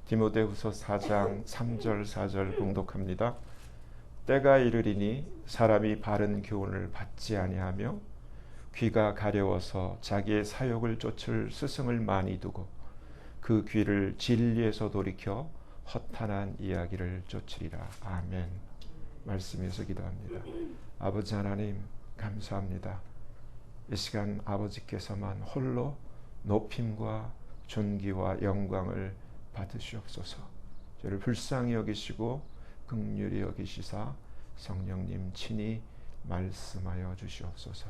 디모데후서 4장 3절 4절 봉독합니다. 때가 이르리니 사람이 바른 교훈을 받지 아니하며 귀가 가려워서 자기의 사욕을 쫓을 스승을 많이 두고 그 귀를 진리에서 돌이켜 허탄한 이야기를 쫓으리라. 아멘. 말씀에서 기도합니다. 아버지 하나님 감사합니다. 이 시간 아버지께서만 홀로 높임과 존귀와 영광을 받으시옵소서. 저를 불쌍히 여기시고 긍휼히 여기시사 성령님 친히 말씀하여 주시옵소서.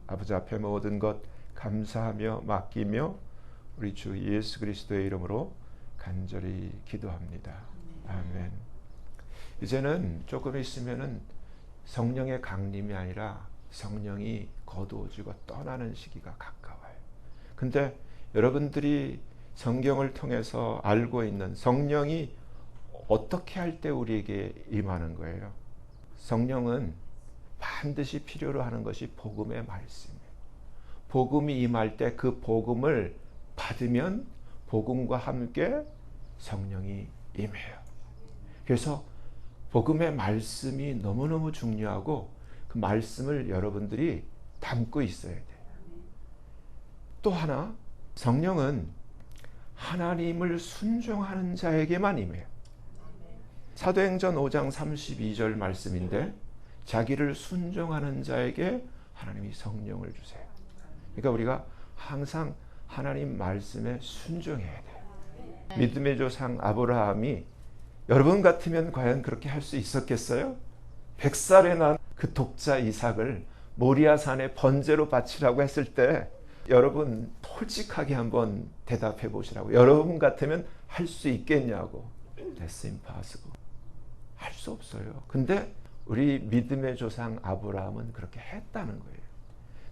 아버지 앞에 모든 것 감사하며 맡기며 우리 주 예수 그리스도의 이름으로 간절히 기도합니다. 아멘. 이제는 조금 있으면은 성령의 강림이 아니라 성령이 거두어지고 떠나는 시기가 가까워요. 근데 여러분들이 성경을 통해서 알고 있는 성령이 어떻게 할 때 우리에게 임하는 거예요? 성령은 반드시 필요로 하는 것이 복음의 말씀이에요. 복음이 임할 때 그 복음을 받으면 복음과 함께 성령이 임해요. 그래서 복음의 말씀이 너무너무 중요하고 그 말씀을 여러분들이 담고 있어야 돼요. 또 하나, 성령은 하나님을 순종하는 자에게만 임해요. 사도행전 5장 32절 말씀인데 자기를 순종하는 자에게 하나님이 성령을 주세요. 그러니까 우리가 항상 하나님 말씀에 순종해야 돼요. 믿음의 조상 아브라함이 여러분 같으면 과연 그렇게 할 수 있었겠어요? 100살에 난 그 독자 이삭을 모리아산에 번제로 바치라고 했을 때 여러분 솔직하게 한번 대답해 보시라고. 여러분 같으면 할 수 있겠냐고. That's impossible. 할 수 없어요. 근데 우리 믿음의 조상 아브라함은 그렇게 했다는 거예요.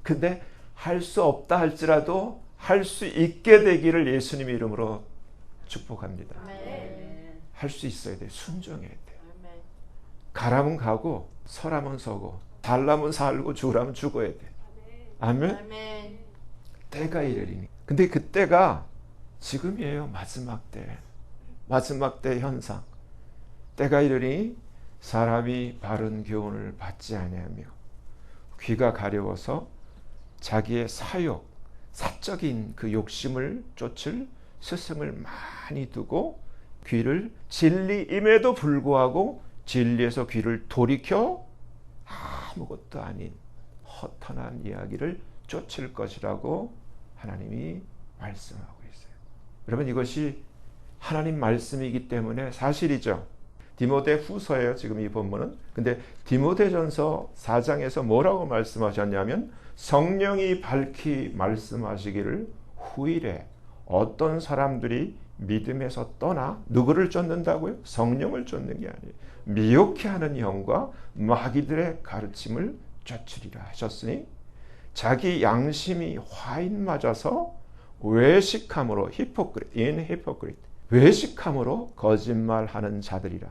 근데 할 수 없다 할지라도 할 수 있게 되기를 예수님의 이름으로 축복합니다. 할 수 있어야 돼. 순종해야 돼. 가라면 가고 서라면 서고 살라면 살고 죽으라면 죽어야 돼. 아멘. 때가 이르리니. 근데 그 때가 지금이에요. 마지막 때. 마지막 때 현상. 때가 이르니 사람이 바른 교훈을 받지 아니하며 귀가 가려워서 자기의 사욕, 사적인 그 욕심을 쫓을 스승을 많이 두고 귀를 진리임에도 불구하고 진리에서 귀를 돌이켜 아무것도 아닌 허탄한 이야기를 쫓을 것이라고 하나님이 말씀하고 있어요. 여러분 이것이 하나님 말씀이기 때문에 사실이죠. 디모데 후서예요. 지금 이 본문은. 근데 디모데전서 4장에서 뭐라고 말씀하셨냐면 성령이 밝히 말씀하시기를 후일에 어떤 사람들이 믿음에서 떠나 누구를 쫓는다고요? 성령을 쫓는 게 아니에요. 미혹해 하는 영과 마귀들의 가르침을 쫓으리라 하셨으니 자기 양심이 화인 맞아서 외식함으로 외식함으로 거짓말하는 자들이라.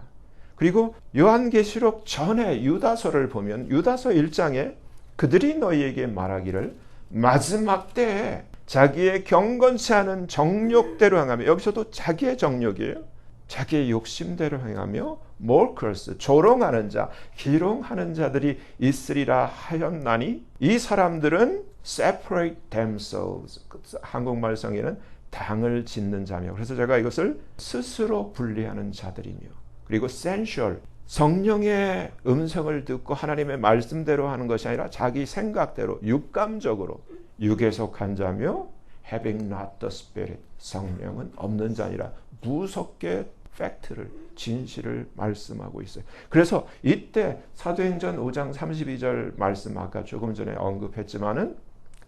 그리고 요한계시록 전에 유다서를 보면 유다서 1장에 그들이 너희에게 말하기를 마지막 때에 자기의 경건치 않은 정욕대로 행하며, 여기서도 자기의 정욕이에요. 자기의 욕심대로 행하며 몰커스, 조롱하는 자, 기롱하는 자들이 있으리라 하였나니 이 사람들은 separate themselves, 한국말 성에는 당을 짓는 자며, 그래서 제가 이것을 스스로 분리하는 자들이며, 그리고 sensual, 성령의 음성을 듣고 하나님의 말씀대로 하는 것이 아니라 자기 생각대로 육감적으로 육에 속한 자며 having not the spirit, 성령은 없는 자니라. 무섭게 팩트를, 진실을 말씀하고 있어요. 그래서 이때 사도행전 5장 32절 말씀 아까 조금 전에 언급했지만은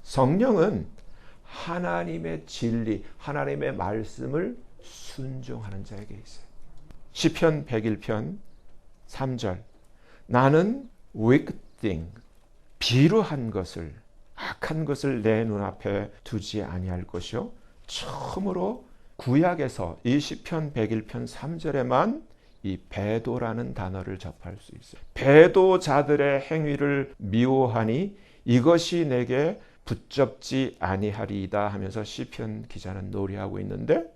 성령은 하나님의 진리, 하나님의 말씀을 순종하는 자에게 있어요. 시편 101편 3절 나는 wicked thing, 비루한 것을, 악한 것을 내 눈앞에 두지 아니할 것이요. 처음으로 구약에서 이 시편 101편 3절에만 이 배도라는 단어를 접할 수 있어요. 배도자들의 행위를 미워하니 이것이 내게 붙잡지 아니하리이다 하면서 시편 기자는 노래하고 있는데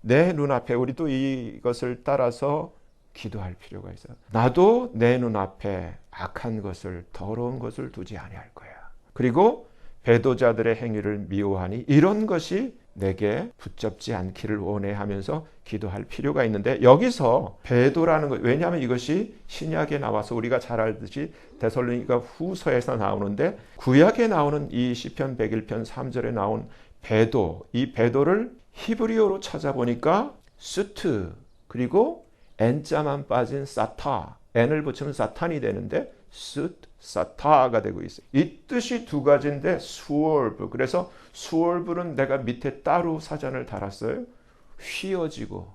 내 눈앞에 우리도 이것을 따라서 기도할 필요가 있어요. 나도 내 눈앞에 악한 것을 더러운 것을 두지 아니할 거야. 그리고 배도자들의 행위를 미워하니 이런 것이 내게 붙잡지 않기를 원해 하면서 기도할 필요가 있는데 여기서 배도라는 것, 왜냐하면 이것이 신약에 나와서 우리가 잘 알듯이 데살로니가 후서에서 나오는데 구약에 나오는 이 시편 101편 3절에 나온 배도, 이 배도를 히브리어로 찾아보니까 수트 그리고 N자만 빠진 사타, N을 붙이면 사탄이 되는데 숫, 사타가 되고 있어요. 이 뜻이 두 가지인데 스월브, 그래서 스월브는 내가 밑에 따로 사전을 달았어요. 휘어지고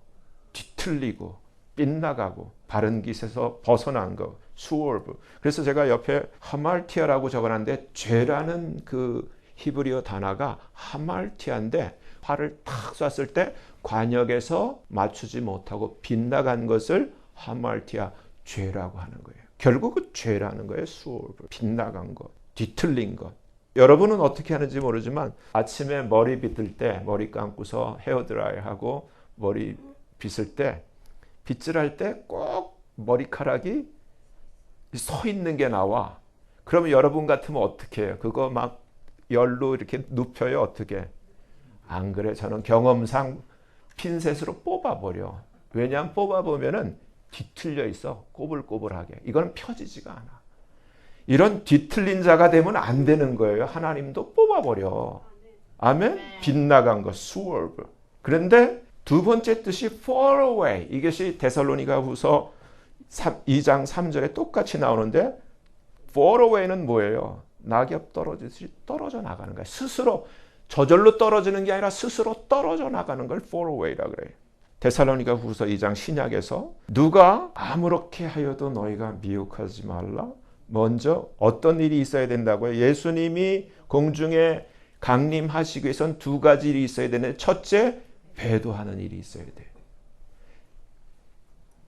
뒤틀리고 빗나가고 바른 길에서 벗어난 거, 스월브. 그래서 제가 옆에 하말티아라고 적어놨는데 죄라는 그 히브리어 단어가 하말티아인데 활을 탁 쐈을 때 관역에서 맞추지 못하고 빗나간 것을 하말티아, 죄라고 하는 거예요. 결국은 죄라는 거예요. 스월브, 빗나간 것, 뒤틀린 것. 여러분은 어떻게 하는지 모르지만 아침에 머리 빗을 때, 머리 감고서 헤어드라이 하고 머리 빗을 때, 빗질할 때 꼭 머리카락이 서 있는 게 나와. 그러면 여러분 같으면 어떻게 해요? 그거 막 열로 이렇게 눕혀요? 어떻게? 안 그래. 저는 경험상 핀셋으로 뽑아버려. 왜냐하면 뽑아보면은 뒤틀려 있어. 꼬불꼬불하게. 이건 펴지지가 않아. 이런 뒤틀린 자가 되면 안 되는 거예요. 하나님도 뽑아버려. 아멘? 빗나간 거, 스월브. 그런데 두 번째 뜻이 fall away. 이것이 데살로니가 후서 2장 3절에 똑같이 나오는데 fall away는 뭐예요? 낙엽 떨어지듯이 떨어져 나가는 거예요. 스스로 저절로 떨어지는 게 아니라 스스로 떨어져 나가는 걸 fall away라 그래요. 데살로니가 후서 2장 신약에서 누가 아무렇게 하여도 너희가 미혹하지 말라. 먼저 어떤 일이 있어야 된다고요? 예수님이 공중에 강림하시기 위해서는 두 가지 일이 있어야 되는데 첫째, 배도하는 일이 있어야 돼요.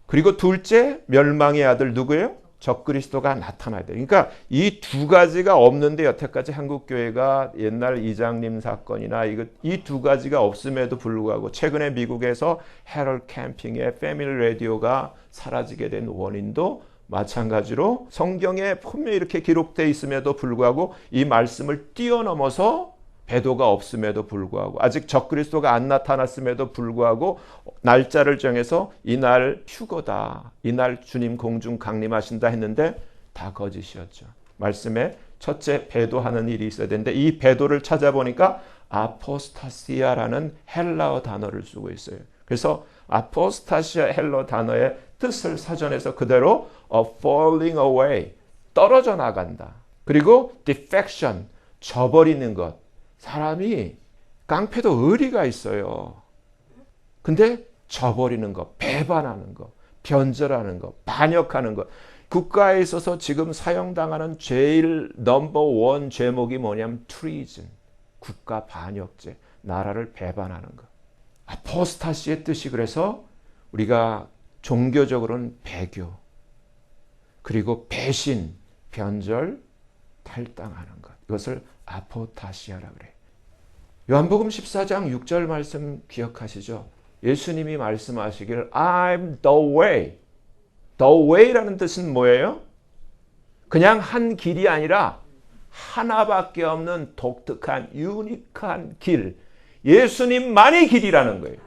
그리고 둘째, 멸망의 아들 누구예요? 적그리스도가 나타나야 돼요. 그러니까 이 두 가지가 없는데 여태까지 한국교회가 옛날 이장님 사건이나 이 두 가지가 없음에도 불구하고 최근에 미국에서 헤럴 캠핑의 패밀리 라디오가 사라지게 된 원인도 마찬가지로 성경에 분명히 이렇게 기록되어 있음에도 불구하고 이 말씀을 뛰어넘어서 배도가 없음에도 불구하고 아직 적그리스도가 안 나타났음에도 불구하고 날짜를 정해서 이날 휴거다. 이날 주님 공중 강림하신다 했는데 다 거짓이었죠. 말씀에 첫째 배도하는 일이 있어야 되는데 이 배도를 찾아보니까 아포스타시아라는 헬라어 단어를 쓰고 있어요. 그래서 아포스타시아 헬라어 단어의 뜻을 사전에서 그대로 falling away, 떨어져 나간다. 그리고 defection, 져버리는 것. 사람이 깡패도 의리가 있어요. 근데 져버리는 것, 배반하는 것, 변절하는 것, 반역하는 것. 국가에 있어서 지금 사형당하는 제일 넘버원 죄목이 뭐냐면 treason, 국가 반역죄, 나라를 배반하는 것. 아포스타시의 뜻이 그래서 우리가 종교적으로는 배교, 그리고 배신, 변절, 탈당하는 것. 이것을 아포타시아라고 그래요. 요한복음 14장 6절 말씀 기억하시죠? 예수님이 말씀하시기를 I'm the way. The way라는 뜻은 뭐예요? 그냥 한 길이 아니라 하나밖에 없는 독특한 유니크한 길. 예수님만이 길이라는 거예요.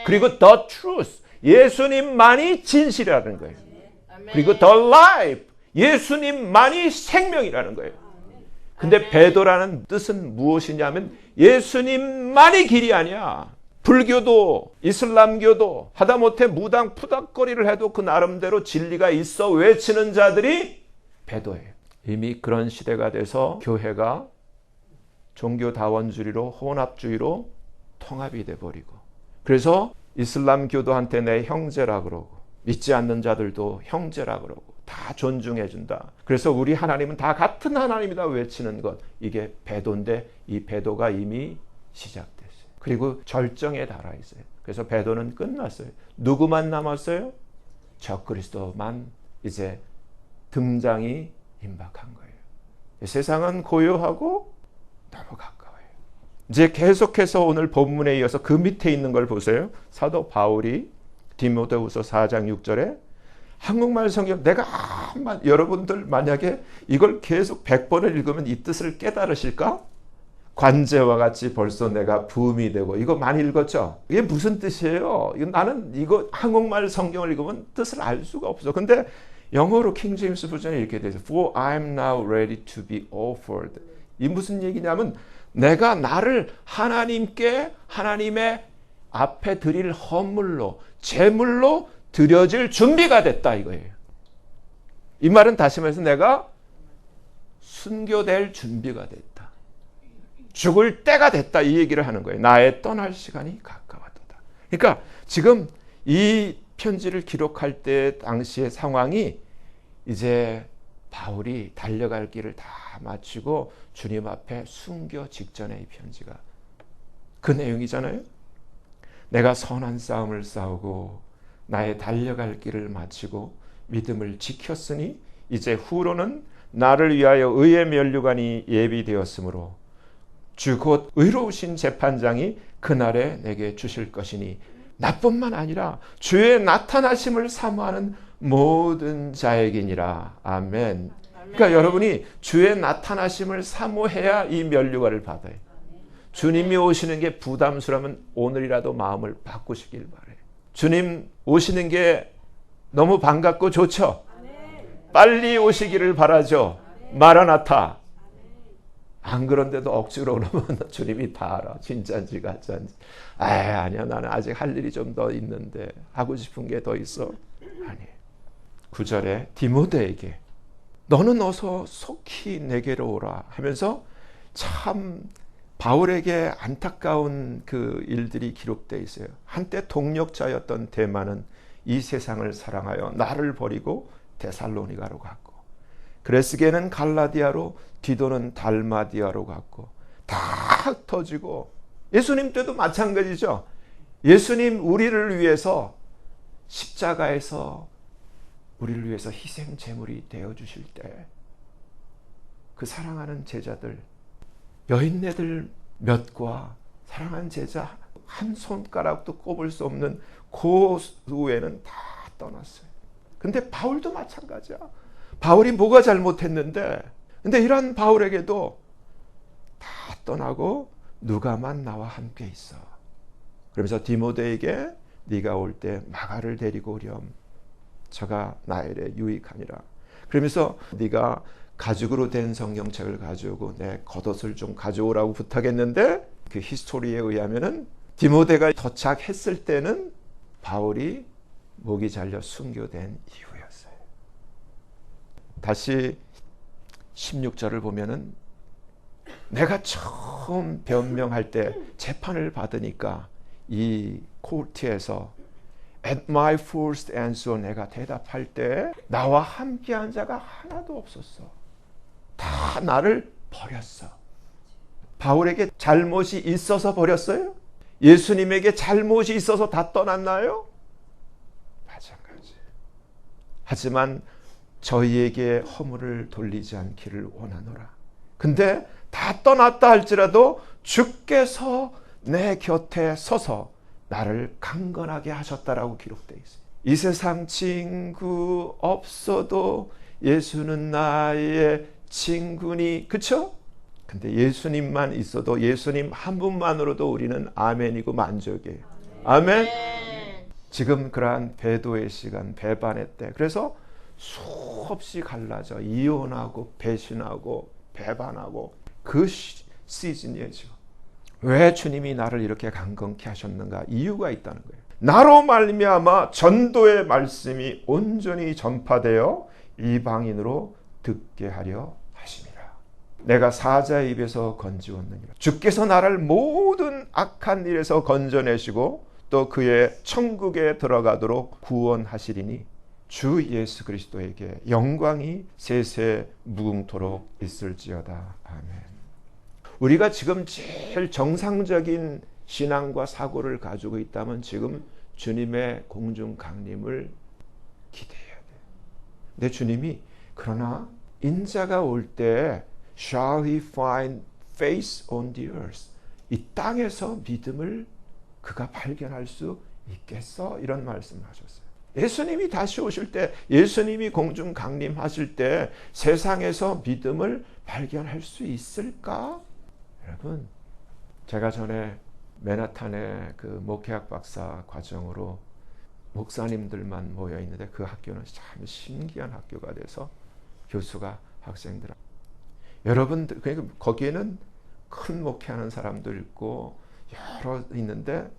그리고 the truth. 예수님만이 진실이라는 거예요. 그리고 the life. 예수님만이 생명이라는 거예요. 근데 베도라는 뜻은 무엇이냐면 예수님만이 길이 아니야. 불교도 이슬람교도 하다못해 무당 푸닥거리를 해도 그 나름대로 진리가 있어 외치는 자들이 베도예요. 이미 그런 시대가 돼서 교회가 종교다원주의로 혼합주의로 통합이 돼버리고 그래서 이슬람교도한테 내 형제라 그러고 믿지 않는 자들도 형제라 그러고 다 존중해준다. 그래서 우리 하나님은 다 같은 하나님이다 외치는 것. 이게 배도인데 이 배도가 이미 시작됐어요. 그리고 절정에 달아 있어요. 그래서 배도는 끝났어요. 누구만 남았어요? 적그리스도만 이제 등장이 임박한 거예요. 세상은 고요하고 너무 가까워요. 이제 계속해서 오늘 본문에 이어서 그 밑에 있는 걸 보세요. 사도 바울이 디모데후서 4장 6절에 한국말 성경 내가 여러분들 만약에 이걸 계속 100번을 읽으면 이 뜻을 깨달으실까? 관제와 같이 벌써 내가 부음이 되고, 이거 많이 읽었죠? 이게 무슨 뜻이에요? 나는 이거 한국말 성경을 읽으면 뜻을 알 수가 없어. 근데 영어로 킹 제임스 버전에 이렇게 돼 있어요. For I am now ready to be offered. 이 무슨 얘기냐면 내가 나를 하나님께 하나님의 앞에 드릴 헌물로 제물로 드려질 준비가 됐다 이거예요. 이 말은 다시 말해서 내가 순교될 준비가 됐다. 죽을 때가 됐다 이 얘기를 하는 거예요. 나의 떠날 시간이 가까웠다. 그러니까 지금 이 편지를 기록할 때 당시의 상황이 이제 바울이 달려갈 길을 다 마치고 주님 앞에 순교 직전의 이 편지가 그 내용이잖아요. 내가 선한 싸움을 싸우고 나의 달려갈 길을 마치고 믿음을 지켰으니 이제 후로는 나를 위하여 의의 면류관이 예비되었으므로 주 곧 의로우신 재판장이 그날에 내게 주실 것이니 나뿐만 아니라 주의 나타나심을 사모하는 모든 자에게니라. 아멘. 그러니까 여러분이 주의 나타나심을 사모해야 이 면류관을 받아요. 주님이 오시는 게 부담스러우면 오늘이라도 마음을 바꾸시길 바래요. 주님 오시는 게 너무 반갑고 좋죠. 빨리 오시기를 바라죠. 마라나타. 안 그런데도 억지로 그러면 주님이 다 알아. 진짜인지 가짜인지. 아니야 나는 아직 할 일이 좀 더 있는데 하고 싶은 게 더 있어. 아니. 9절에 디모데에게 너는 어서 속히 내게로 오라 하면서 참 바울에게 안타까운 그 일들이 기록되어 있어요. 한때 동력자였던 데마는 이 세상을 사랑하여 나를 버리고 데살로니가로 갔고, 그레스게는 갈라디아로, 디도는 달마디아로 갔고, 다 흩어지고, 예수님 때도 마찬가지죠. 예수님 우리를 위해서 십자가에서 우리를 위해서 희생 제물이 되어 주실 때 그 사랑하는 제자들, 여인네들 몇과 사랑하는 제자 한 손가락도 꼽을 수 없는 그 후에는 다 떠났어요. 근데 바울도 마찬가지야. 바울이 뭐가 잘못했는데, 근데 이런 바울에게도 다 떠나고 누가만 나와 함께 있어. 그러면서 디모데에게 네가 올 때 마가를 데리고 오렴. 저가 나에게 유익하니라. 그러면서 네가 가죽으로 된 성경책을 가져오고 내 겉옷을 좀 가져오라고 부탁했는데, 그 히스토리에 의하면은 디모데가 도착했을 때는 바울이 목이 잘려 순교된 이후였어요. 다시 16절을 보면은 내가 처음 변명할 때 재판을 받으니까 이 코트에서 At my first answer 내가 대답할 때 나와 함께한 자가 하나도 없었어. 다 나를 버렸어. 바울에게 잘못이 있어서 버렸어요? 예수님에게 잘못이 있어서 다 떠났나요? 마찬가지. 하지만 저희에게 허물을 돌리지 않기를 원하노라. 근데 다 떠났다 할지라도 주께서 내 곁에 서서 나를 강건하게 하셨다라고 기록되어 있어요. 이 세상 친구 없어도 예수는 나의 친구니, 그쵸? 근데 예수님만 있어도, 예수님 한 분만으로도 우리는 아멘이고 만족이에요. 아멘? 지금 그러한 배도의 시간, 배반의 때, 그래서 수없이 갈라져 이혼하고 배신하고 배반하고 그 시즌이에요 지금. 왜 주님이 나를 이렇게 강건케 하셨는가? 이유가 있다는 거예요. 나로 말미암아 전도의 말씀이 온전히 전파되어 이방인으로 듣게 하려 하심이라. 내가 사자의 입에서 건지었느니라. 주께서 나를 모든 악한 일에서 건져내시고 또 그의 천국에 들어가도록 구원하시리니 주 예수 그리스도에게 영광이 세세 무궁토록 있을지어다. 아멘. 우리가 지금 제일 정상적인 신앙과 사고를 가지고 있다면 지금 주님의 공중 강림을 기대해야 돼. 근데 주님이 그러나 인자가 올 때 shall he find faith on the earth? 이 땅에서 믿음을 그가 발견할 수 있겠어? 이런 말씀을 하셨어요. 예수님이 다시 오실 때, 예수님이 공중 강림하실 때 세상에서 믿음을 발견할 수 있을까? 여러분, 제가 전에 맨하탄의 그 목회학 박사 과정으로 목사님들만 모여 있는데 그 학교는 참 신기한 학교가 돼서 교수가 학생들, 여러분들, 그러니까 거기에는 큰 목회하는 사람도 있고 여러 있는데,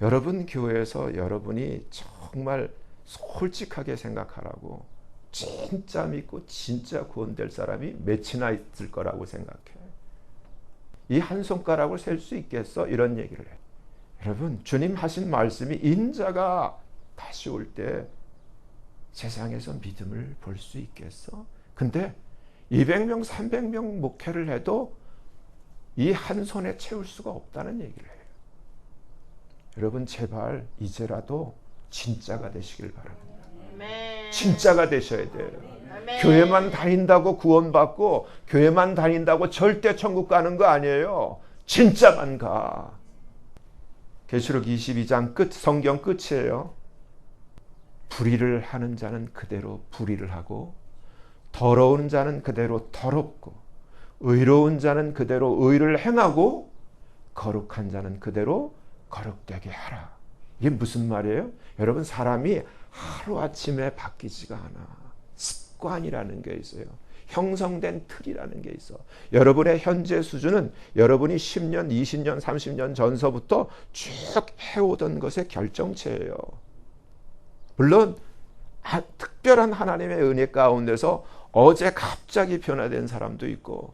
여러분 교회에서 여러분이 정말 솔직하게 생각하라고, 진짜 믿고 진짜 구원될 사람이 몇이나 있을 거라고 생각해. 이 한 손가락을 셀 수 있겠어? 이런 얘기를 해. 여러분, 주님 하신 말씀이 인자가 다시 올 때 세상에서 믿음을 볼 수 있겠어? 근데 200명, 300명 목회를 해도 이 한 손에 채울 수가 없다는 얘기를 해요. 여러분, 제발 이제라도 진짜가 되시길 바랍니다. 진짜가 되셔야 돼요. 교회만 다닌다고 구원받고 교회만 다닌다고 절대 천국 가는 거 아니에요. 진짜만 가. 계시록 22장 끝, 성경 끝이에요. 불의를 하는 자는 그대로 불의를 하고, 더러운 자는 그대로 더럽고, 의로운 자는 그대로 의를 행하고, 거룩한 자는 그대로 거룩되게 하라. 이게 무슨 말이에요? 여러분, 사람이 하루아침에 바뀌지가 않아. 습관이라는 게 있어요. 형성된 틀이라는 게 있어. 여러분의 현재 수준은 여러분이 10년, 20년, 30년 전서부터 쭉 해오던 것의 결정체예요. 물론 특별한 하나님의 은혜 가운데서 어제 갑자기 변화된 사람도 있고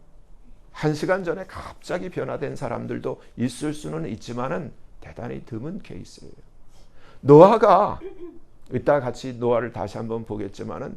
1시간 전에 갑자기 변화된 사람들도 있을 수는 있지만은 대단히 드문 케이스예요. 노아가, 이따 같이 노아를 다시 한번 보겠지만은,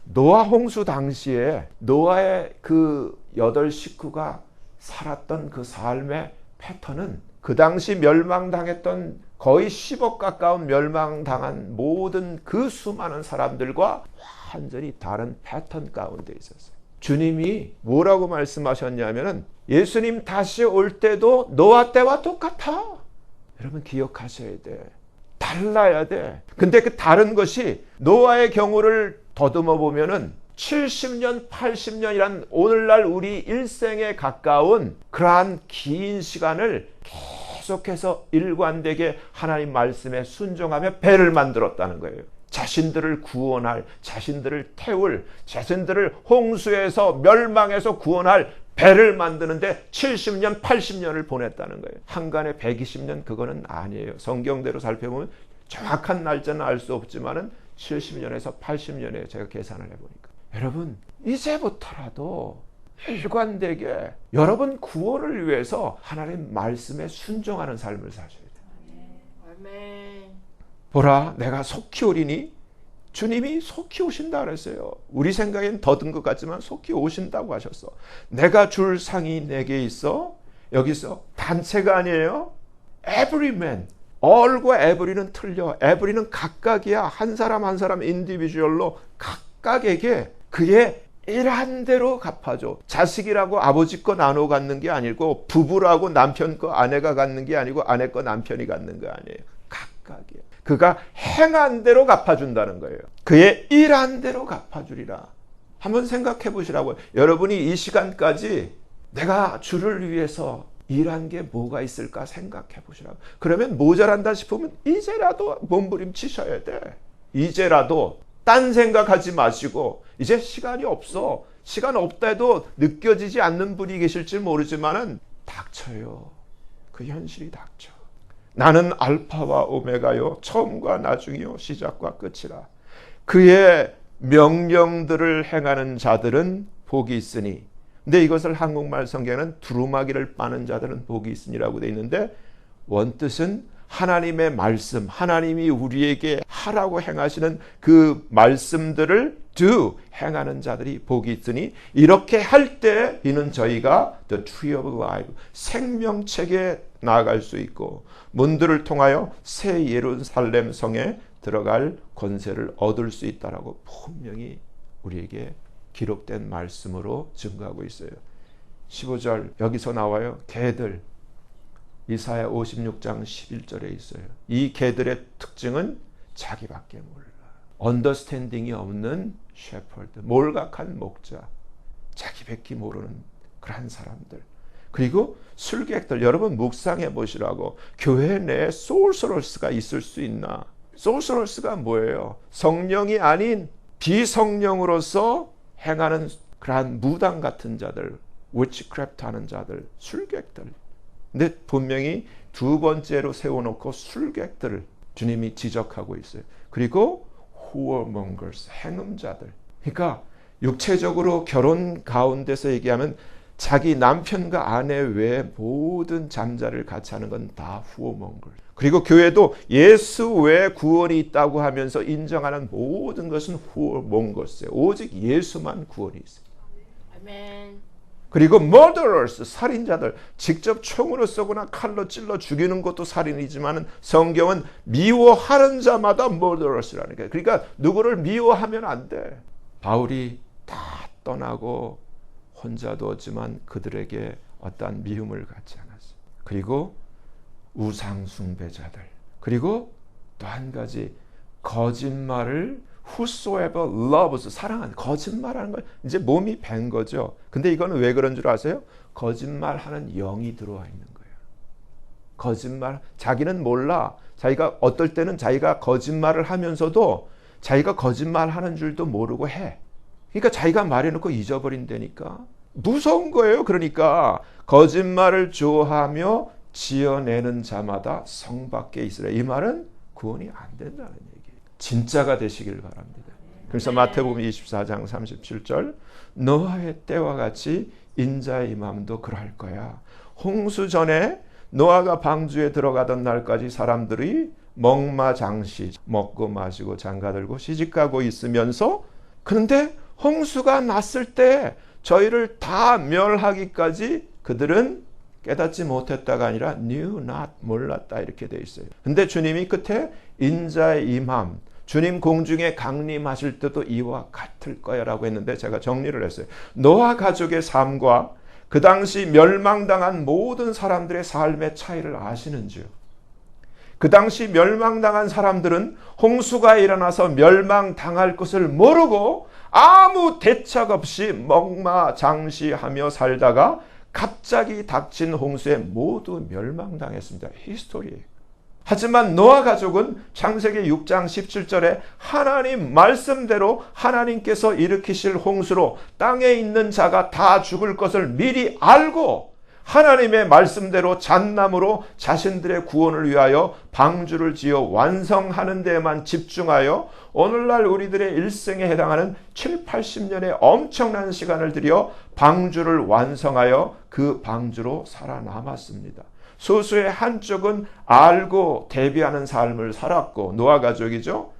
노아 홍수 당시에 노아의 그 8 식구가 살았던 그 삶의 패턴은 그 당시 멸망당했던 거의 10억 가까운 멸망당한 모든 그 수많은 사람들과 완전히 다른 패턴 가운데 있었어요. 주님이 뭐라고 말씀하셨냐면은, 예수님 다시 올 때도 노아 때와 똑같아. 여러분, 기억하셔야 돼. 달라야 돼. 근데 그 다른 것이, 노아의 경우를 더듬어 보면은 70년, 80년이란 오늘날 우리 일생에 가까운 그러한 긴 시간을 계속해서 일관되게 하나님 말씀에 순종하며 배를 만들었다는 거예요. 자신들을 구원할, 자신들을 태울, 자신들을 홍수에서 멸망해서 구원할 배를 만드는데 70년, 80년을 보냈다는 거예요. 한간에 120년, 그거는 아니에요. 성경대로 살펴보면 정확한 날짜는 알 수 없지만은 70년에서 80년에 제가 계산을 해보니까, 여러분, 이제부터라도 일관되게 여러분 구원을 위해서 하나님 말씀에 순종하는 삶을 사셔야 돼요. 보라, 내가 속히 오리니. 주님이 속히 오신다 그랬어요. 우리 생각엔 더딘 것 같지만 속히 오신다고 하셨어. 내가 줄 상이 내게 있어. 여기서 단체가 아니에요. Every man. all과 every는 틀려. every는 각각이야. 한 사람 한 사람 인디비주얼로 각각에게 그의 일한 대로 갚아줘. 자식이라고 아버지 거 나눠 갖는 게 아니고, 부부라고 남편 거 아내가 갖는 게 아니고, 아내 거 남편이 갖는 거 아니에요. 각각이야. 그가 행한 대로 갚아준다는 거예요. 그의 일한 대로 갚아주리라. 한번 생각해 보시라고요. 여러분이 이 시간까지 내가 주를 위해서 일한 게 뭐가 있을까 생각해 보시라고. 그러면 모자란다 싶으면 이제라도 몸부림치셔야 돼. 이제라도 딴 생각하지 마시고, 이제 시간이 없어. 시간 없다 해도 느껴지지 않는 분이 계실지 모르지만은 닥쳐요. 그 현실이 닥쳐. 나는 알파와 오메가요, 처음과 나중이요, 시작과 끝이라. 그의 명령들을 행하는 자들은 복이 있으니. 근데 이것을 한국말 성경에는 두루마기를 빠는 자들은 복이 있으니라고 되어 있는데, 원뜻은 하나님의 말씀, 하나님이 우리에게 하라고 행하시는 그 말씀들을 do, 행하는 자들이 복이 있으니, 이렇게 할 때 이는 저희가 the tree of life, 생명책에 나아갈 수 있고, 문들을 통하여 새 예루살렘 성에 들어갈 권세를 얻을 수 있다라고 분명히 우리에게 기록된 말씀으로 증거하고 있어요. 15절 여기서 나와요. 개들, 이사야 56장 11절에 있어요. 이 개들의 특징은 자기밖에 몰라. 언더스탠딩이 없는 셰퍼드, 몰각한 목자, 자기밖에 모르는 그런 사람들. 그리고 술객들, 여러분 묵상해 보시라고. 교회 내에 소울서럴스가 있을 수 있나? 소울서럴스가 뭐예요? 성령이 아닌 비성령으로서 행하는 그러한 무당 같은 자들, 위치크래프트 하는 자들, 술객들. 근데 분명히 두 번째로 세워놓고 술객들을 주님이 지적하고 있어요. 그리고 whoremongers, 행음자들. 그러니까 육체적으로 결혼 가운데서 얘기하면 자기 남편과 아내 외에 모든 잠자를 같이 하는 건 다 whoremongers. 그리고 교회도 예수 외에 구원이 있다고 하면서 인정하는 모든 것은 whoremongers예요. 오직 예수만 구원이 있어요. 아멘. 그리고 murderers, 살인자들, 직접 총으로 쏘거나 칼로 찔러 죽이는 것도 살인이지만 성경은 미워하는 자마다 murderers라는 거예요. 그러니까 누구를 미워하면 안 돼. 바울이 다 떠나고 혼자 두었지만 그들에게 어떠한 미움을 갖지 않았어요. 그리고 우상 숭배자들, 그리고 또 한 가지 거짓말을 whosoever loves, 사랑하는, 거짓말하는 걸 이제 몸이 밴 거죠. 근데 이거는 왜 그런 줄 아세요? 거짓말하는 영이 들어와 있는 거예요. 거짓말, 자기는 몰라. 자기가 어떨 때는 자기가 거짓말을 하면서도 자기가 거짓말하는 줄도 모르고 해. 그러니까 자기가 말해놓고 잊어버린다니까. 무서운 거예요. 그러니까 거짓말을 좋아하며 지어내는 자마다 성 밖에 있으라. 이 말은 구원이 안 된다는 얘기예요. 진짜가 되시길 바랍니다. 그래서 마태복음 24장 37절, 노아의 때와 같이 인자의 임함도 그럴 거야. 홍수 전에 노아가 방주에 들어가던 날까지 사람들이 먹마장시, 먹고 마시고 장가들고 시집가고 있으면서, 그런데 홍수가 났을 때 저희를 다 멸하기까지 그들은 깨닫지 못했다가 아니라 knew not, 몰랐다 이렇게 돼 있어요. 근데 주님이 끝에 인자의 임함, 주님 공중에 강림하실 때도 이와 같을 거야 라고 했는데 제가 정리를 했어요. 노아 가족의 삶과 그 당시 멸망당한 모든 사람들의 삶의 차이를 아시는지요? 그 당시 멸망당한 사람들은 홍수가 일어나서 멸망당할 것을 모르고 아무 대책 없이 먹마장시하며 살다가 갑자기 닥친 홍수에 모두 멸망당했습니다. 히스토리예요. 하지만 노아 가족은 창세기 6장 17절에 하나님 말씀대로 하나님께서 일으키실 홍수로 땅에 있는 자가 다 죽을 것을 미리 알고 하나님의 말씀대로 잣나무로 자신들의 구원을 위하여 방주를 지어 완성하는 데에만 집중하여 오늘날 우리들의 일생에 해당하는 7, 80년의 엄청난 시간을 들여 방주를 완성하여 그 방주로 살아남았습니다. 소수의 한쪽은 알고 대비하는 삶을 살았고 노아 가족이죠.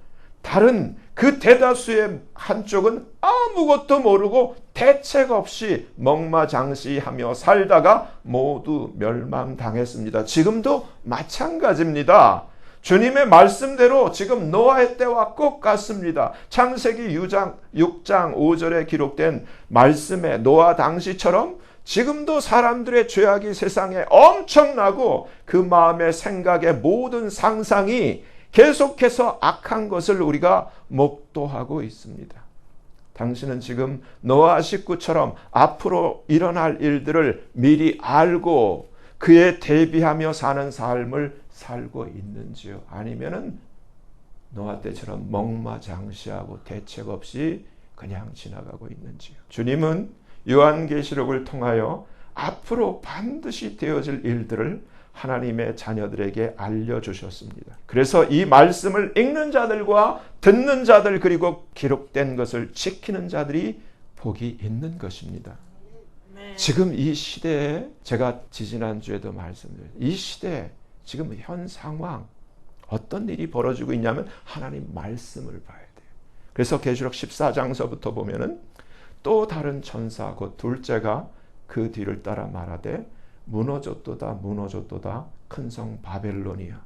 다른 그 대다수의 한쪽은 아무것도 모르고 대책 없이 먹마장시하며 살다가 모두 멸망당했습니다. 지금도 마찬가지입니다. 주님의 말씀대로 지금 노아의 때와 똑같습니다. 창세기 6장 5절에 기록된 말씀에 노아 당시처럼 지금도 사람들의 죄악이 세상에 엄청나고 그 마음의 생각의 모든 상상이 계속해서 악한 것을 우리가 목도하고 있습니다. 당신은 지금 노아 식구처럼 앞으로 일어날 일들을 미리 알고 그에 대비하며 사는 삶을 살고 있는지요? 아니면은 노아 때처럼 먹마장시하고 대책 없이 그냥 지나가고 있는지요? 주님은 요한계시록을 통하여 앞으로 반드시 되어질 일들을 하나님의 자녀들에게 알려주셨습니다. 그래서 이 말씀을 읽는 자들과 듣는 자들 그리고 기록된 것을 지키는 자들이 복이 있는 것입니다. 지금 이 시대에 제가 지지난주에도 말씀드렸죠. 이 시대에 지금 현 상황 어떤 일이 벌어지고 있냐면 하나님 말씀을 봐야 돼요. 그래서 계시록 14장서부터 보면은 또 다른 천사 곧 둘째가 그 뒤를 따라 말하되 무너졌도다 무너졌도다 큰 성 바벨론이야.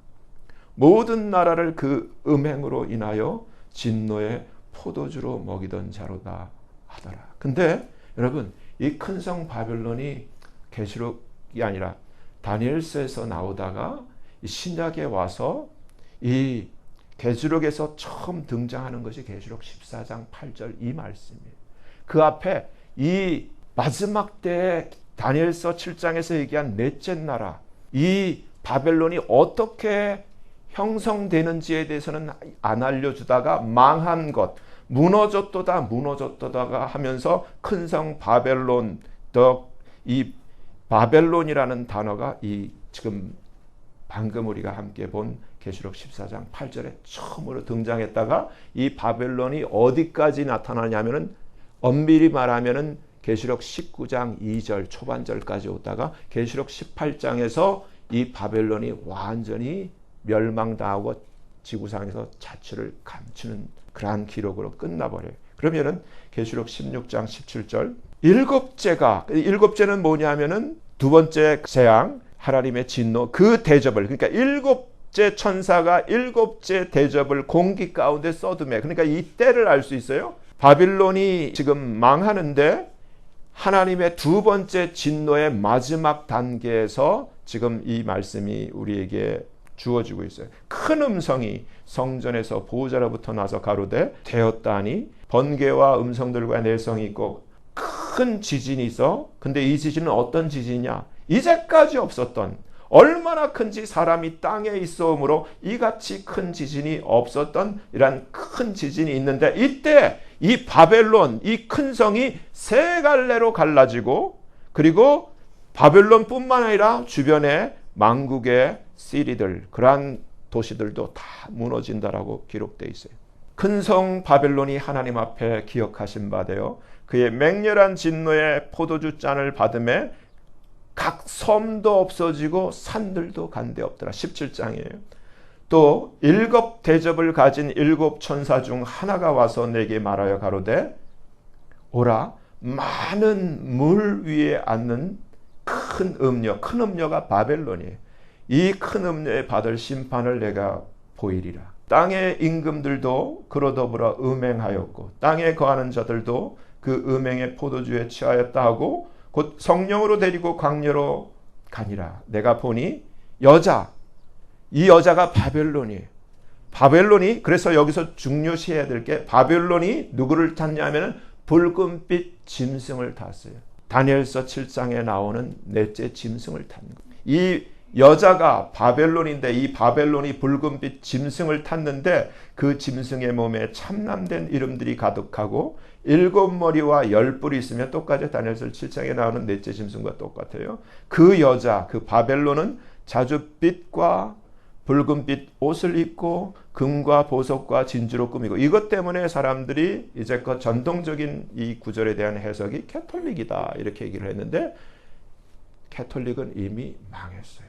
모든 나라를 그 음행으로 인하여 진노의 포도주로 먹이던 자로다 하더라. 근데 여러분 이 큰 성 바벨론이 계시록이 아니라 다니엘서에서 나오다가 이 신약에 와서 이 계시록에서 처음 등장하는 것이 계시록 14장 8절 이 말씀이에요. 그 앞에 이 마지막 때에 다니엘서 7장에서 얘기한 넷째 나라, 이 바벨론이 어떻게 형성되는지에 대해서는 안 알려주다가 망한 것, 무너졌도다가 하면서 큰 성 바벨론, 이 바벨론이라는 단어가 이 지금 방금 우리가 함께 본 계시록 14장 8절에 처음으로 등장했다가 이 바벨론이 어디까지 나타나냐면은 엄밀히 말하면은 계시록 19장 2절 초반절까지 오다가 계시록 18장에서 이 바벨론이 완전히 멸망당하고 지구상에서 자취를 감추는 그러한 기록으로 끝나버려요. 그러면은 계시록 16장 17절 일곱째는 뭐냐면은 두 번째 재앙 하나님의 진노 그 대접을 그러니까 일곱째 천사가 일곱째 대접을 공기 가운데 쏟음에 그러니까 이 때를 알 수 있어요. 바빌론이 지금 망하는데 하나님의 두 번째 진노의 마지막 단계에서 지금 이 말씀이 우리에게 주어지고 있어요. 큰 음성이 성전에서 보호자로부터 나서 가로되 되었다니 번개와 음성들과 내성이 있고 큰 지진이 있어. 근데 이 지진은 어떤 지진이냐? 이제까지 없었던 얼마나 큰지 사람이 땅에 있어오므로 이같이 큰 지진이 없었던 이런 큰 지진이 있는데 이때 이 바벨론 이 큰 성이 세 갈래로 갈라지고 그리고 바벨론뿐만 아니라 주변에 만국의 시리들 그러한 도시들도 다 무너진다라고 기록되어 있어요. 큰 성 바벨론이 하나님 앞에 기억하신 바 되어 그의 맹렬한 진노의 포도주 잔을 받음에 각 섬도 없어지고 산들도 간데 없더라. 17장이에요. 또 일곱 대접을 가진 일곱 천사 중 하나가 와서 내게 말하여 가로되 오라 많은 물 위에 앉는 큰 음녀 큰 음녀가 바벨론이에요. 이 큰 음녀에 받을 심판을 내가 보이리라. 땅의 임금들도 그로 더불어 음행하였고 땅에 거하는 자들도 그 음행의 포도주에 취하였다 하고 곧 성령으로 데리고 광야로 가니라. 내가 보니 이 여자가 바벨론이에요. 바벨론이 그래서 여기서 중요시해야 될 게 바벨론이 누구를 탔냐면 붉은빛 짐승을 탔어요. 다니엘서 7장에 나오는 넷째 짐승을 탄 거예요. 이 여자가 바벨론인데 이 바벨론이 붉은빛 짐승을 탔는데 그 짐승의 몸에 참남된 이름들이 가득하고 7머리와 10뿔이 있으면 똑같이 다니엘서 7장에 나오는 넷째 짐승과 똑같아요. 그 여자 그 바벨론은 자줏빛과 붉은빛 옷을 입고 금과 보석과 진주로 꾸미고 이것 때문에 사람들이 이제껏 전통적인 이 구절에 대한 해석이 캐톨릭이다 이렇게 얘기를 했는데 캐톨릭은 이미 망했어요.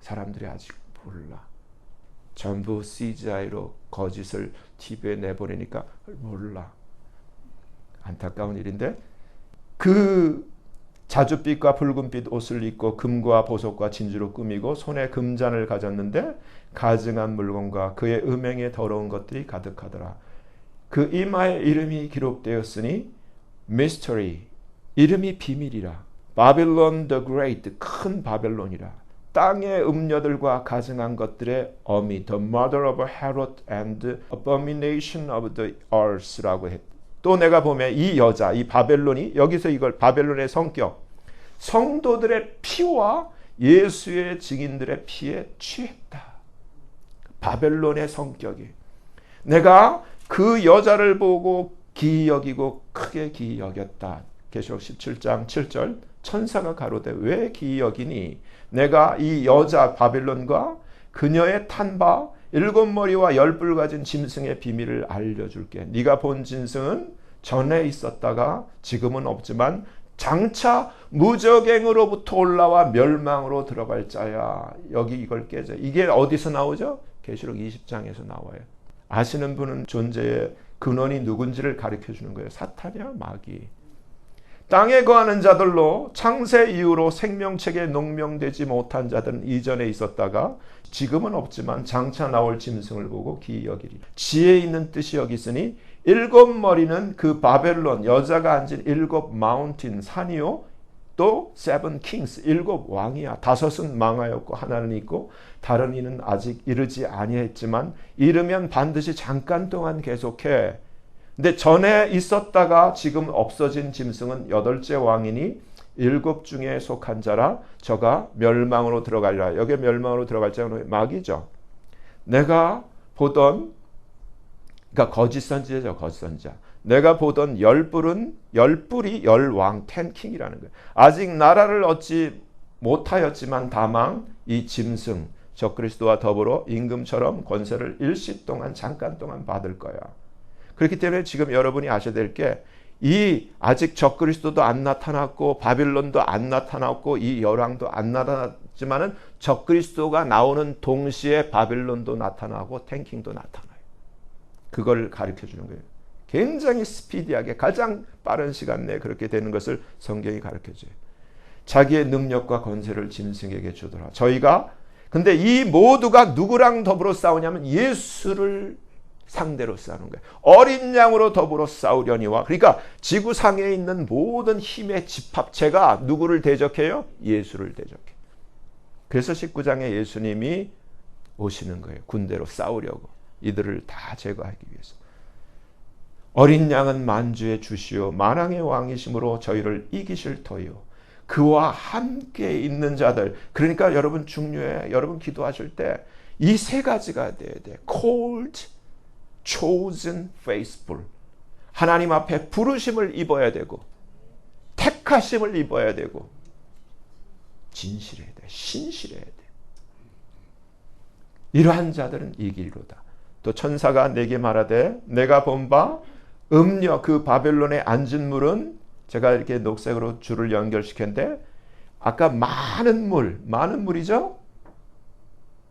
사람들이 아직 몰라. 전부 CGI로 거짓을 TV에 내보내니까 몰라. 안타까운 일인데 그 자줏빛과 붉은빛 옷을 입고 금과 보석과 진주로 꾸미고 손에 금잔을 가졌는데 가증한 물건과 그의 음행에 더러운 것들이 가득하더라. 그 이마에 이름이 기록되었으니 mystery 이름이 비밀이라. 바빌론 the great 큰 바벨론이라. 땅의 음녀들과 가증한 것들의 어미 the mother of Herod and abomination of the earth라고 했다. 또 내가 보면 이 여자, 이 바벨론이 여기서 이걸 바벨론의 성격, 성도들의 피와 예수의 증인들의 피에 취했다. 바벨론의 성격이. 내가 그 여자를 보고 기이 여기고 크게 기이 여겼다. 계시록 17장 7절 천사가 가로되 왜 기이 여기니? 내가 이 여자 바벨론과 그녀의 탄바 7머리와 10뿔 가진 짐승의 비밀을 알려줄게. 네가 본 짐승은 전에 있었다가 지금은 없지만 장차 무적행으로부터 올라와 멸망으로 들어갈 자야. 여기 이걸 깨져. 이게 어디서 나오죠? 계시록 20장에서 나와요. 아시는 분은 존재의 근원이 누군지를 가르쳐 주는 거예요. 사탄이야 마귀. 땅에 거하는 자들로 창세 이후로 생명책에 농명되지 못한 자들은 이전에 있었다가 지금은 없지만 장차 나올 짐승을 보고 기이 여기리. 지혜 있는 뜻이 여기 있으니 7머리는 그 바벨론 여자가 앉은 7 마운틴 산이요 또 seven kings, 7왕이야. 5은 망하였고 하나는 있고 다른 이는 아직 이르지 아니했지만 이르면 반드시 잠깐 동안 계속해. 근데 전에 있었다가 지금 없어진 짐승은 8째 왕이니 7 중에 속한 자라 저가 멸망으로 들어가리라. 여기 멸망으로 들어갈 자는 마귀죠. 내가 보던, 그러니까 거짓 선지자죠. 거짓 선지자. 내가 보던 10뿔이 10왕, 10킹이라는 거예요. 아직 나라를 얻지 못하였지만 다만 이 짐승 적그리스도와 더불어 임금처럼 권세를 일시 동안 잠깐 동안 받을 거야. 그렇기 때문에 지금 여러분이 아셔야 될 게, 이 아직 적그리스도도 안 나타났고 바빌론도 안 나타났고 이 열왕도 안 나타났지만은 적그리스도가 나오는 동시에 바빌론도 나타나고 탱킹도 나타나요. 그걸 가르쳐 주는 거예요. 굉장히 스피디하게 가장 빠른 시간 내에 그렇게 되는 것을 성경이 가르쳐 줘요. 자기의 능력과 권세를 짐승에게 주더라. 저희가 근데 이 모두가 누구랑 더불어 싸우냐면 예수를 상대로 싸우는 거예요. 어린 양으로 더불어 싸우려니와. 그러니까 지구상에 있는 모든 힘의 집합체가 누구를 대적해요? 예수를 대적해. 그래서 19장에 예수님이 오시는 거예요. 군대로 싸우려고. 이들을 다 제거하기 위해서. 어린 양은 만주의 주시오 만왕의 왕이심으로 저희를 이기실 터이요. 그와 함께 있는 자들. 그러니까 여러분 중요해. 여러분 기도하실 때 이 3가지가 돼야 돼. Called, chosen, faithful. 하나님 앞에 부르심을 입어야 되고 택하심을 입어야 되고 진실해야 돼. 신실해야 돼. 이러한 자들은 이기리로다. 또 천사가 내게 말하되 내가 본 바 음녀 그 바벨론에 앉은 물은, 제가 이렇게 녹색으로 줄을 연결시켰는데 아까 많은 물이죠.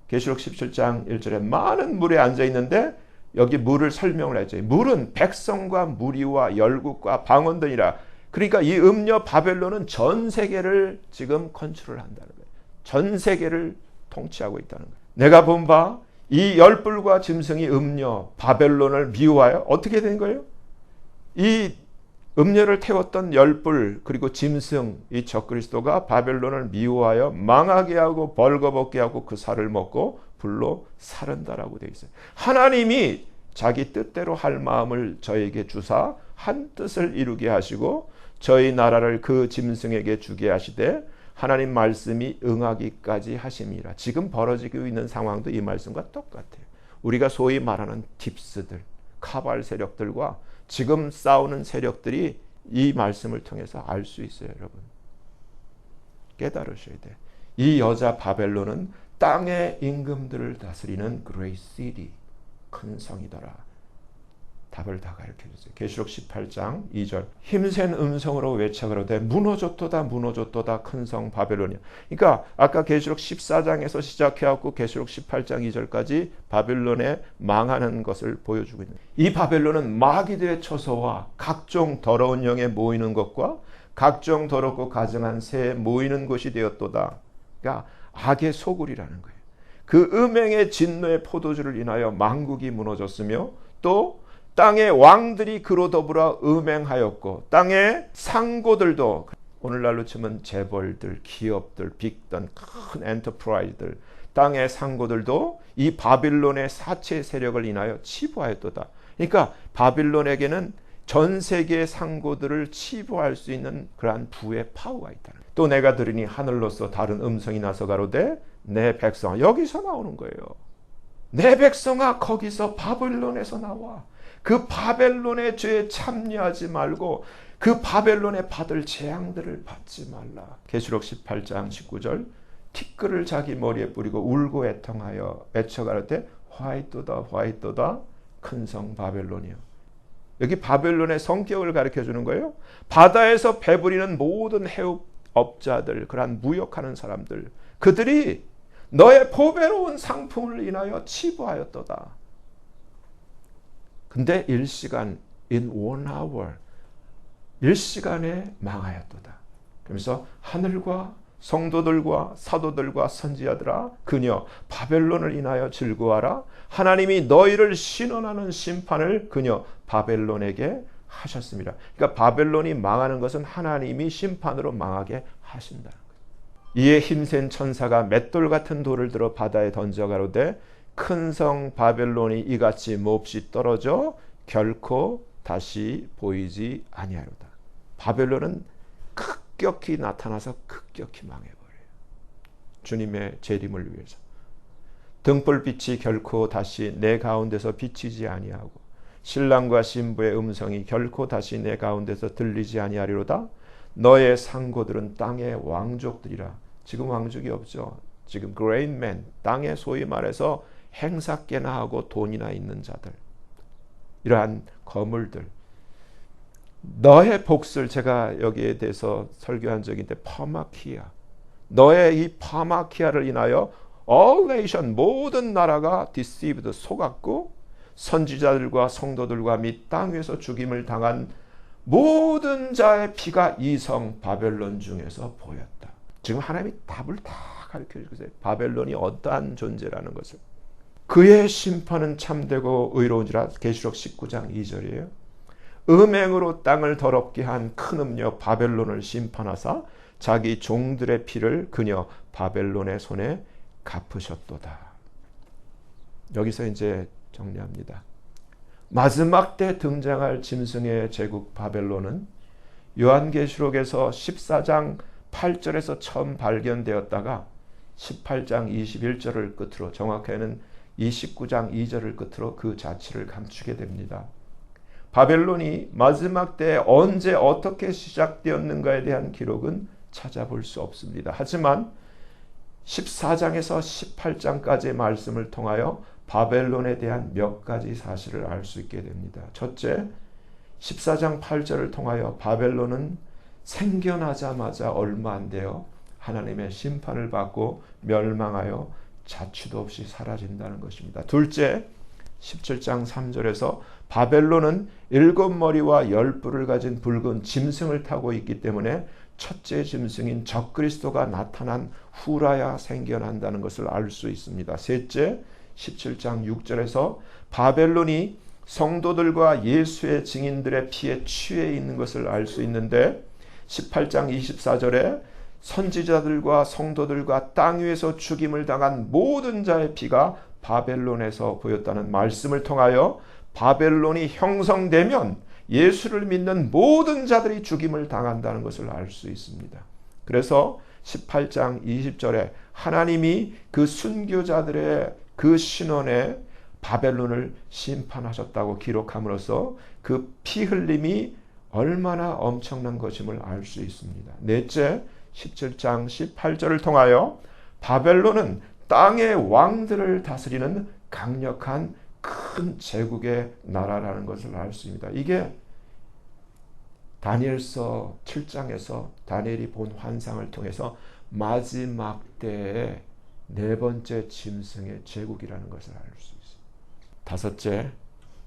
계시록 17장 1절에 많은 물에 앉아 있는데 여기 물을 설명을 했죠. 물은 백성과 무리와 열국과 방언들이라. 그러니까 이 음녀 바벨론은 전 세계를 지금 컨트롤 한다는 거예요. 전 세계를 통치하고 있다는 거예요. 내가 본 바 이 10뿔과 짐승이 음녀 바벨론을 미워하여 어떻게 된 거예요? 이 음녀를 태웠던 10뿔 그리고 짐승 이 적그리스도가 바벨론을 미워하여 망하게 하고 벌거벗게 하고 그 살을 먹고 불로 사른다라고 되어 있어요. 하나님이 자기 뜻대로 할 마음을 저에게 주사 한 뜻을 이루게 하시고 저희 나라를 그 짐승에게 주게 하시되 하나님 말씀이 응하기까지 하심이라. 지금 벌어지고 있는 상황도 이 말씀과 똑같아요. 우리가 소위 말하는 딥스들, 카발 세력들과 지금 싸우는 세력들이 이 말씀을 통해서 알 수 있어요. 여러분 깨달으셔야 돼. 이 여자 바벨론은 땅의 임금들을 다스리는 Great City, 큰 성이더라. 답을 다 가르쳐주세요. 계시록 18장 2절 힘센 음성으로 외쳐가로되 무너졌도다 무너졌도다 큰 성 바벨론이야. 그러니까 아까 계시록 14장에서 시작해갖고 계시록 18장 2절까지 바벨론의 망하는 것을 보여주고 있는, 이 바벨론은 마귀들의 처소와 각종 더러운 영에 모이는 것과 각종 더럽고 가증한 새에 모이는 곳이 되었도다. 그러니까 악의 소굴이라는 거예요. 그 음행의 진노의 포도주를 인하여 만국이 무너졌으며 또 땅의 왕들이 그로 더불어 음행하였고 땅의 상고들도, 오늘날로 치면 재벌들, 기업들, 빅던 큰 엔터프라이즈들, 땅의 상고들도 이 바빌론의 사체 세력을 인하여 치부하였도다. 그러니까 바빌론에게는 전 세계의 상고들을 치부할 수 있는 그러한 부의 파워가 있다는 거예요. 또 내가 들으니 하늘로서 다른 음성이 나서 가로되 내 백성아, 여기서 나오는 거예요. 내 백성아 거기서 바빌론에서 나와. 그 바벨론의 죄에 참여하지 말고 그 바벨론에 받을 재앙들을 받지 말라. 계시록 18장 19절 티끌을 자기 머리에 뿌리고 울고 애통하여 외쳐가라되 화이토다 화이토다 큰 성 바벨론이요. 여기 바벨론의 성격을 가르쳐 주는 거예요. 바다에서 배부리는 모든 해업업자들, 그러한 무역하는 사람들, 그들이 너의 보배로운 상품을 인하여 치부하였도다. 근데 일시간, in 1 hour, 일시간에 망하였도다. 그러면서 하늘과 성도들과 사도들과 선지자들아 그녀 바벨론을 인하여 즐거워하라. 하나님이 너희를 신원하는 심판을 그녀 바벨론에게 하셨습니다. 그러니까 바벨론이 망하는 것은 하나님이 심판으로 망하게 하신다는 거예요. 이에 힘센 천사가 맷돌 같은 돌을 들어 바다에 던져 가로되 큰 성 바벨론이 이같이 몹시 떨어져 결코 다시 보이지 아니하리로다. 바벨론은 급격히 나타나서 급격히 망해버려요. 주님의 재림을 위해서. 등불빛이 결코 다시 내 가운데서 비치지 아니하고 신랑과 신부의 음성이 결코 다시 내 가운데서 들리지 아니하리로다. 너의 상고들은 땅의 왕족들이라. 지금 왕족이 없죠. 지금 great men, 땅에 소위 말해서 행사께나 하고 돈이나 있는 자들, 이러한 거물들. 너의 복을, 제가 여기에 대해서 설교한 적이 있는데, 파마키아, 너의 이 파마키아를 인하여 all nation, 모든 나라가 deceived, 속았고 선지자들과 성도들과 및 땅 위에서 죽임을 당한 모든 자의 피가 이 성 바벨론 중에서 보였다. 지금 하나님이 답을 다 가르쳐 주세요. 바벨론이 어떠한 존재라는 것을. 그의 심판은 참되고 의로운지라. 계시록 19장 2절이에요. 음행으로 땅을 더럽게 한 큰 음녀 바벨론을 심판하사 자기 종들의 피를 그녀 바벨론의 손에 갚으셨도다. 여기서 이제 정리합니다. 마지막 때 등장할 짐승의 제국 바벨론은 요한계시록에서 14장 8절에서 처음 발견되었다가 18장 21절을 끝으로, 정확하게는 29장 2절을 끝으로 그 자취를 감추게 됩니다. 바벨론이 마지막 때 언제 어떻게 시작되었는가에 대한 기록은 찾아볼 수 없습니다. 하지만 14장에서 18장까지의 말씀을 통하여 바벨론에 대한 몇 가지 사실을 알 수 있게 됩니다. 첫째, 14장 8절을 통하여 바벨론은 생겨나자마자 얼마 안 돼요. 하나님의 심판을 받고 멸망하여 자취도 없이 사라진다는 것입니다. 둘째, 17장 3절에서 바벨론은 7머리와 10뿔을 가진 붉은 짐승을 타고 있기 때문에 첫째 짐승인 적그리스도가 나타난 후라야 생겨난다는 것을 알 수 있습니다. 셋째, 17장 6절에서 바벨론이 성도들과 예수의 증인들의 피에 취해 있는 것을 알 수 있는데, 18장 24절에 선지자들과 성도들과 땅 위에서 죽임을 당한 모든 자의 피가 바벨론에서 보였다는 말씀을 통하여 바벨론이 형성되면 예수를 믿는 모든 자들이 죽임을 당한다는 것을 알 수 있습니다. 그래서 18장 20절에 하나님이 그 순교자들의 그 신원에 바벨론을 심판하셨다고 기록함으로써 그 피 흘림이 얼마나 엄청난 것임을 알 수 있습니다. 넷째, 17장 18절을 통하여 바벨론은 땅의 왕들을 다스리는 강력한 큰 제국의 나라라는 것을 알 수 있습니다. 이게 다니엘서 7장에서 다니엘이 본 환상을 통해서 마지막 때의 네 번째 짐승의 제국이라는 것을 알 수 있습니다. 다섯째,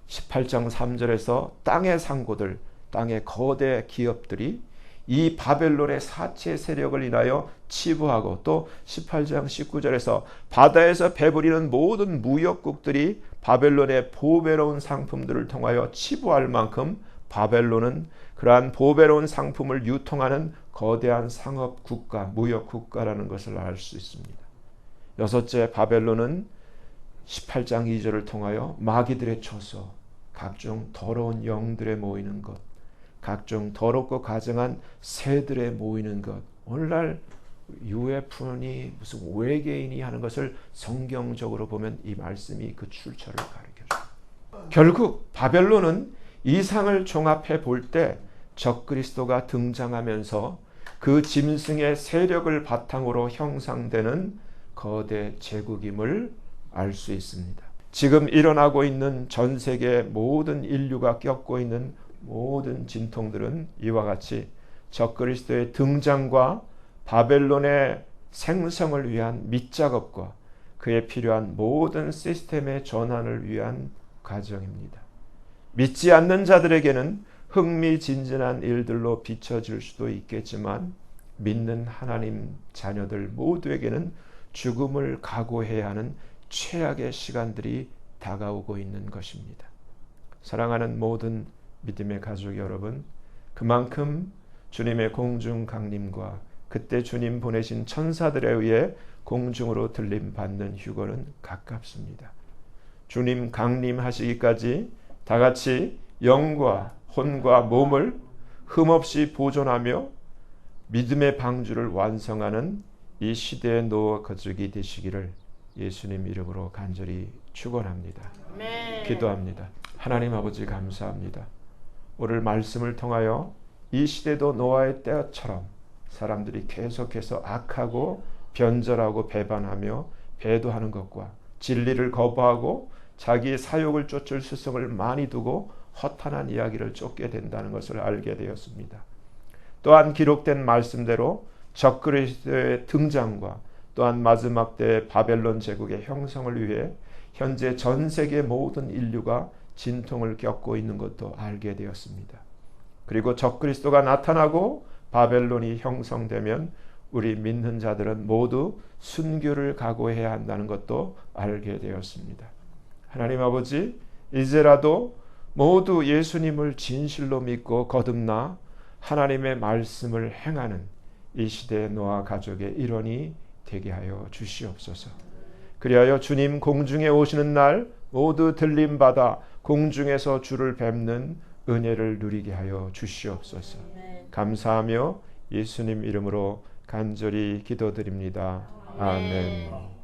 18장 3절에서 땅의 상고들, 땅의 거대 기업들이 이 바벨론의 사체 세력을 인하여 치부하고, 또 18장 19절에서 바다에서 배부리는 모든 무역국들이 바벨론의 보배로운 상품들을 통하여 치부할 만큼 바벨론은 그러한 보배로운 상품을 유통하는 거대한 상업 국가, 무역 국가라는 것을 알 수 있습니다. 여섯째, 바벨론은 18장 2절을 통하여 마귀들의 처소, 각종 더러운 영들의 모이는 것, 각종 더럽고 가증한 새들의 모이는 것, 오늘날 UFO니 무슨 외계인이 하는 것을 성경적으로 보면 이 말씀이 그 출처를 가르쳐줍니다. 결국 바벨론은 이상을 종합해 볼 때 적그리스도가 등장하면서 그 짐승의 세력을 바탕으로 형성되는 거대 제국임을 알 수 있습니다. 지금 일어나고 있는 전 세계 모든 인류가 겪고 있는 모든 진통들은 이와 같이 적그리스도의 등장과 바벨론의 생성을 위한 밑작업과 그에 필요한 모든 시스템의 전환을 위한 과정입니다. 믿지 않는 자들에게는 흥미진진한 일들로 비춰질 수도 있겠지만, 믿는 하나님 자녀들 모두에게는 죽음을 각오해야 하는 최악의 시간들이 다가오고 있는 것입니다. 사랑하는 모든 믿음의 가족 여러분, 그만큼 주님의 공중 강림과 그때 주님 보내신 천사들에 의해 공중으로 들림 받는 휴거는 가깝습니다. 주님 강림하시기까지 다 같이 영과 혼과 몸을 흠없이 보존하며 믿음의 방주를 완성하는 이 시대의 노아 가족이 되시기를 예수님 이름으로 간절히 축원합니다. 기도합니다. 하나님 아버지 감사합니다. 오늘 말씀을 통하여 이 시대도 노아의 때처럼 사람들이 계속해서 악하고 변절하고 배반하며 배도하는 것과 진리를 거부하고 자기의 사욕을 쫓을 스승을 많이 두고 허탄한 이야기를 쫓게 된다는 것을 알게 되었습니다. 또한 기록된 말씀대로 적그리스도의 등장과 또한 마지막 때 바벨론 제국의 형성을 위해 현재 전 세계 모든 인류가 진통을 겪고 있는 것도 알게 되었습니다. 그리고 적그리스도가 나타나고 바벨론이 형성되면 우리 믿는 자들은 모두 순교를 각오해야 한다는 것도 알게 되었습니다. 하나님 아버지, 이제라도 모두 예수님을 진실로 믿고 거듭나 하나님의 말씀을 행하는 이 시대의 노아 가족의 일원이 되게 하여 주시옵소서. 그리하여 주님 공중에 오시는 날 모두 들림받아 공중에서 주를 뵙는 은혜를 누리게 하여 주시옵소서. 감사하며 예수님 이름으로 간절히 기도드립니다. 아멘.